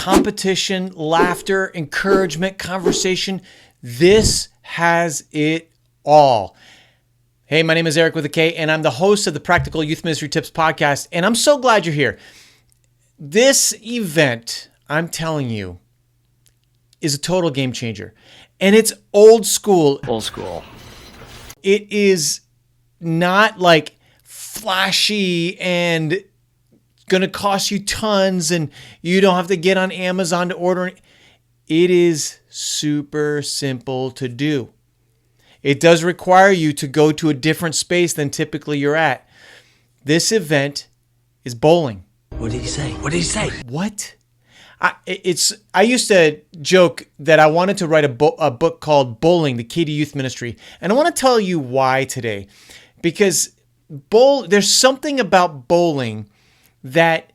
competition, laughter, encouragement, conversation. This has it all. Hey, my name is Eric with a K, and I'm the host of the Practical Youth Ministry Tips podcast, and I'm so glad you're here. This event, I'm telling you, is a total game changer, and it's old school. Old school. It is not like flashy and going to cost you tons, and you don't have to get on Amazon to order. It is super simple to do. It does require you to go to a different space than typically you're at. This event is bowling. What did he say? What did he say? What? I used to joke that I wanted to write a book called Bowling, the Key to Youth Ministry. And I want to tell you why today. Because there's something about bowling that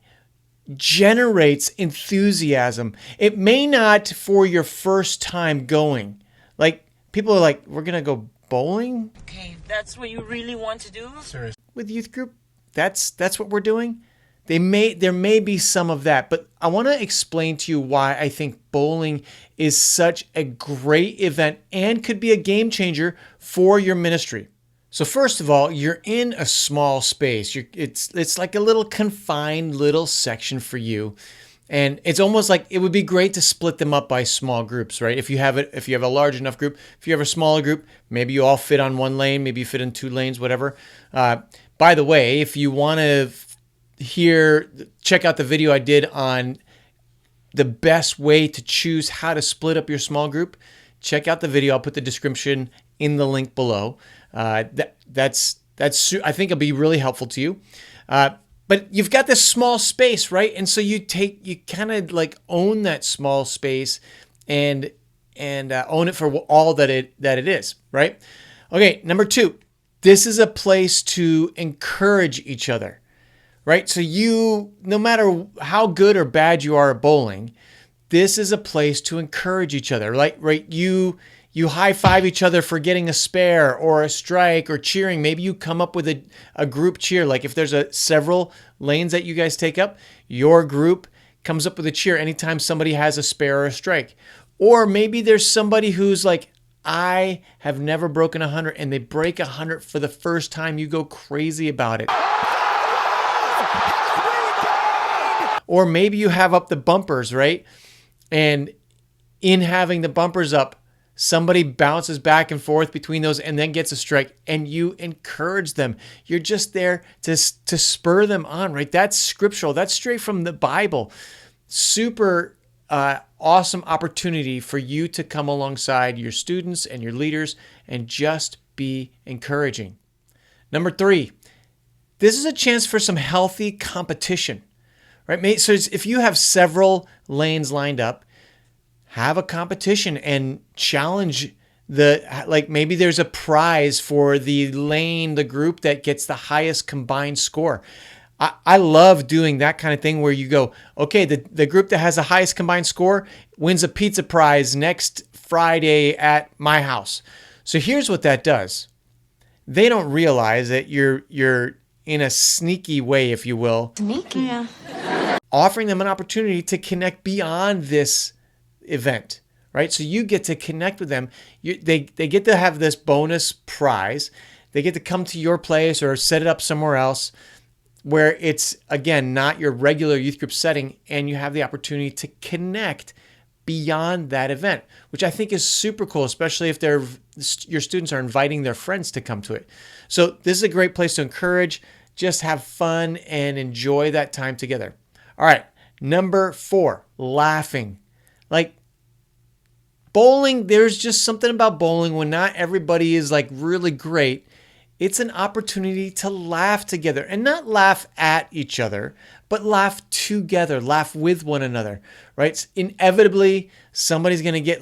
generates enthusiasm. It may not for your first time going. Like, people are like, we're going to go bowling? Okay, that's what you really want to do? Seriously. With youth group? That's what we're doing? There may be some of that, but I want to explain to you why I think bowling is such a great event and could be a game changer for your ministry. So first of all, you're in a small space. It's like a little confined little section for you. And it's almost like it would be great to split them up by small groups, right? If you have a large enough group, if you have a smaller group, maybe you all fit on one lane, maybe you fit in 2 lanes, whatever. By the way, if you want to check out the video I did on the best way to choose how to split up your small group. Check out the video. I'll put the description in the link below. That's I think it'll be really helpful to you. But you've got this small space, right? And so you kind of like own that small space and own it for all that it is, right? Okay, number 2, this is a place to encourage each other. Right? So no matter how good or bad you are at bowling, this is a place to encourage each other. Like, right? You high five each other for getting a spare or a strike or cheering. Maybe you come up with a group cheer. Like if there's several lanes that you guys take up, your group comes up with a cheer anytime somebody has a spare or a strike. Or maybe there's somebody who's like, I have never broken 100, and they break 100 for the first time. You go crazy about it. Or maybe you have up the bumpers, right? And in having the bumpers up, somebody bounces back and forth between those and then gets a strike, and you encourage them. You're just there to spur them on, right? That's scriptural. That's straight from the Bible. Super awesome opportunity for you to come alongside your students and your leaders and just be encouraging. Number 3, this is a chance for some healthy competition. Right? So if you have several lanes lined up, have a competition and challenge maybe there's a prize for the group that gets the highest combined score. I love doing that kind of thing where you go, okay, the group that has the highest combined score wins a pizza prize next Friday at my house. So here's what that does. They don't realize that you're in a sneaky way, if you will. Sneaky? Yeah. Offering them an opportunity to connect beyond this event, right? So you get to connect with them. They get to have this bonus prize. They get to come to your place or set it up somewhere else where it's, again, not your regular youth group setting, and you have the opportunity to connect beyond that event, which I think is super cool, especially if your students are inviting their friends to come to it. So this is a great place to encourage, just have fun and enjoy that time together. All right, number 4, laughing. Like bowling, there's just something about bowling when not everybody is like really great. It's an opportunity to laugh together and not laugh at each other, but laugh together, laugh with one another, right? Inevitably, somebody's going to get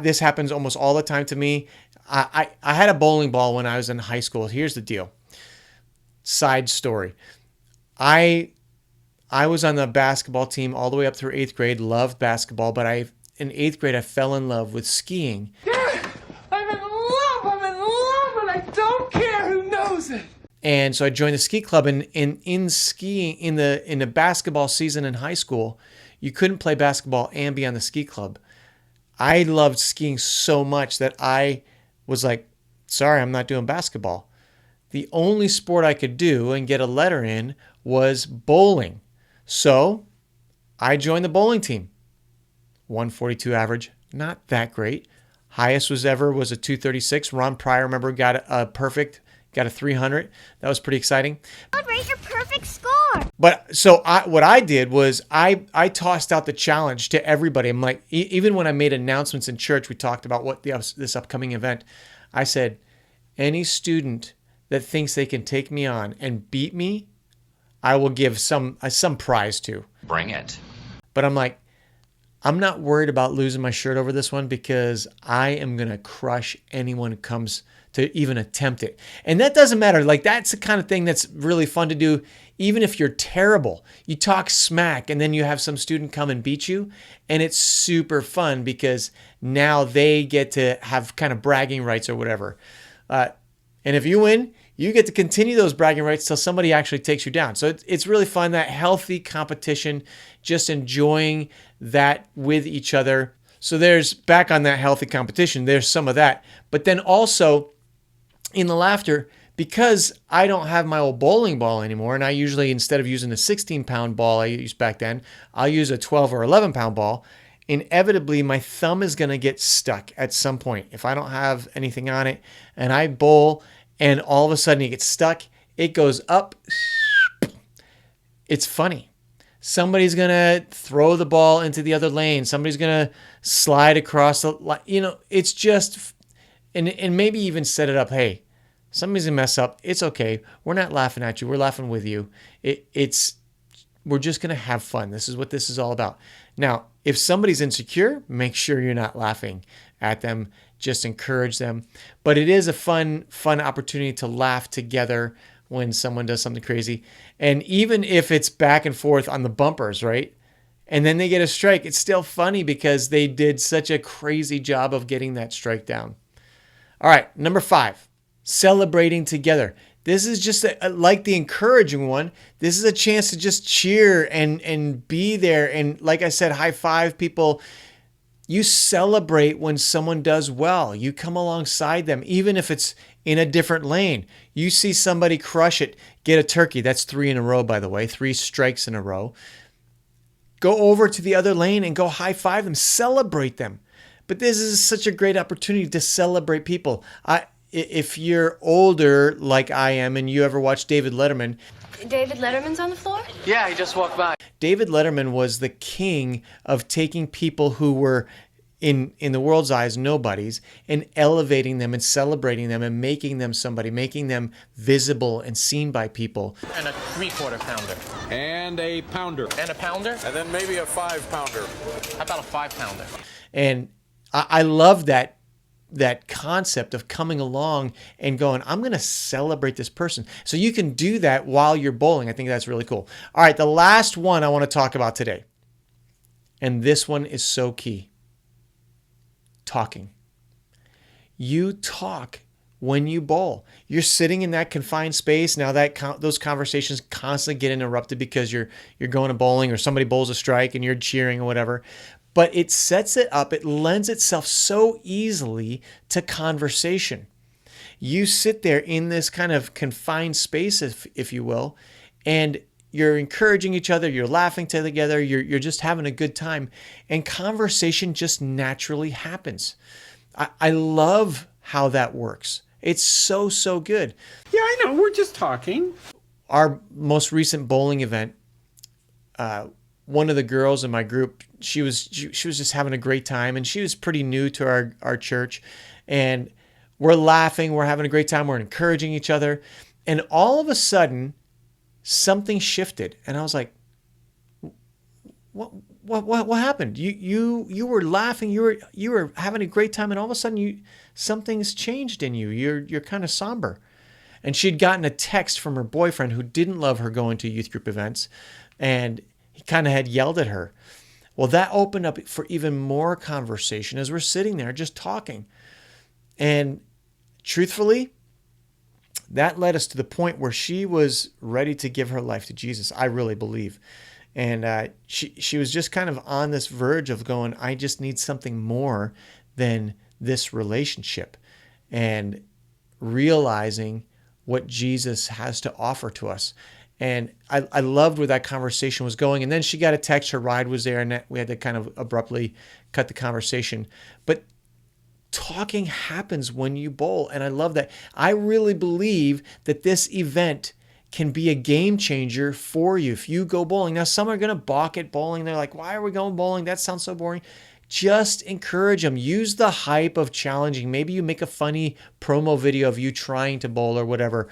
this happens almost all the time to me. I had a bowling ball when I was in high school. Here's the deal. Side story. I was on the basketball team all the way up through 8th grade, loved basketball, but in 8th grade, I fell in love with skiing. I'm in love, and I don't care who knows it. And so I joined the ski club, and in skiing, in the basketball season in high school, You couldn't play basketball and be on the ski club. I loved skiing so much that I was like, sorry, I'm not doing basketball. The only sport I could do and get a letter in was bowling. So I joined the bowling team. 142 average, not that great. Highest was a 236. Ron Pryor, remember, got a perfect, got a 300. That was pretty exciting. Celebrate your perfect score. But so what I did was I tossed out the challenge to everybody. I'm like, even when I made announcements in church, we talked about this upcoming event. I said, any student that thinks they can take me on and beat me, I will give some prize to. Bring it. But I'm like, I'm not worried about losing my shirt over this one because I am going to crush anyone who comes to even attempt it. And that doesn't matter. Like, that's the kind of thing that's really fun to do. Even if you're terrible, you talk smack and then you have some student come and beat you. And it's super fun because now they get to have kind of bragging rights or whatever. And if you win, you get to continue those bragging rights till somebody actually takes you down. So it's really fun, that healthy competition, just enjoying that with each other. So there's, back on that healthy competition, there's some of that. But then also in the laughter, because I don't have my old bowling ball anymore, and I usually, instead of using a 16-pound ball I used back then, I'll use a 12 or 11-pound ball. Inevitably, my thumb is going to get stuck at some point. If I don't have anything on it and I bowl and all of a sudden it gets stuck, it goes up. It's funny. Somebody's going to throw the ball into the other lane. Somebody's going to slide across the line. It's just, and maybe even set it up. Hey, somebody's going to mess up. It's okay. We're not laughing at you. We're laughing with you. We're just going to have fun. This is what this is all about. Now, if somebody's insecure, make sure you're not laughing at them. Just encourage them. But it is a fun opportunity to laugh together when someone does something crazy. And even if it's back and forth on the bumpers, right? And then they get a strike, it's still funny because they did such a crazy job of getting that strike down. All right, number 5, celebrating together. This is just like the encouraging one. This is a chance to just cheer and be there. And like I said, high five people. You celebrate when someone does well. You come alongside them, even if it's in a different lane. You see somebody crush it, get a turkey. That's 3 in a row, by the way, 3 strikes in a row. Go over to the other lane and go high five them, celebrate them. But this is such a great opportunity to celebrate people. If you're older like I am and you ever watch David Letterman. David Letterman's on the floor? Yeah, he just walked by. David Letterman was the king of taking people who were in the world's eyes nobodies and elevating them and celebrating them and making them somebody, making them visible and seen by people. And a 3/4 pounder. And a pounder. And a pounder? And then maybe a 5-pounder. How about a 5-pounder? And I love that concept of coming along and going, I'm going to celebrate this person. So you can do that while you're bowling. I think that's really cool. All right, the last one I want to talk about today. And this one is so key. Talking. You talk when you bowl. You're sitting in that confined space. Now those conversations constantly get interrupted because you're going to bowling or somebody bowls a strike and you're cheering or whatever. But it sets it up. It lends itself so easily to conversation. You sit there in this kind of confined space, if you will, and you're encouraging each other. You're laughing together. You're just having a good time. And conversation just naturally happens. I love how that works. It's so, so good. Yeah, I know. We're just talking. Our most recent bowling event, one of the girls in my group, she was just having a great time, and she was pretty new to our church, and we're laughing, we're having a great time, we're encouraging each other, and all of a sudden something shifted, and I was like, what happened? You were laughing, you were having a great time, and all of a sudden something's changed in you. You're kind of somber. And she'd gotten a text from her boyfriend who didn't love her going to youth group events, and he kind of had yelled at her. Well, that opened up for even more conversation as we're sitting there just talking. And truthfully, that led us to the point where she was ready to give her life to Jesus, I really believe. And she was just kind of on this verge of going, I just need something more than this relationship, and realizing what Jesus has to offer to us. And I loved where that conversation was going. And then she got a text, her ride was there, and we had to kind of abruptly cut the conversation. But talking happens when you bowl, and I love that. I really believe that this event can be a game changer for you if you go bowling. Now, some are going to balk at bowling. They're like, why are we going bowling? That sounds so boring. Just encourage them. Use the hype of challenging. Maybe you make a funny promo video of you trying to bowl or whatever.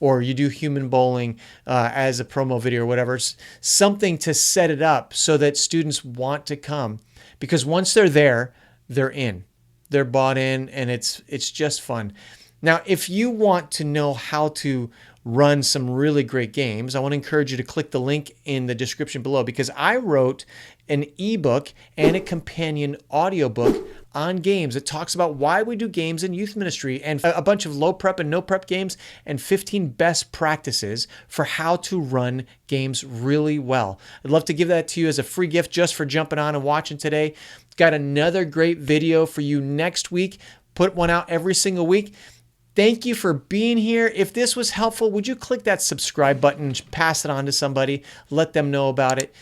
Or you do human bowling as a promo video or whatever. It's something to set it up so that students want to come. Because once they're there, they're in. They're bought in, and it's just fun. Now, if you want to know how to run some really great games, I want to encourage you to click the link in the description below, because I wrote an ebook and a companion audiobook on games. It talks about why we do games in youth ministry, and a bunch of low prep and no prep games, and 15 best practices for how to run games really well. I'd love to give that to you as a free gift just for jumping on and watching today. Got another great video for you next week. Put one out every single week. Thank you for being here. If this was helpful, would you click that subscribe button, pass it on to somebody, let them know about it.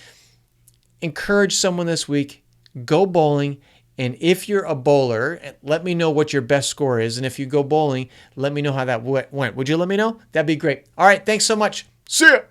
Encourage someone this week. Go bowling. And if you're a bowler, let me know what your best score is. And if you go bowling, let me know how that went. Would you let me know? That'd be great. All right. Thanks so much. See ya.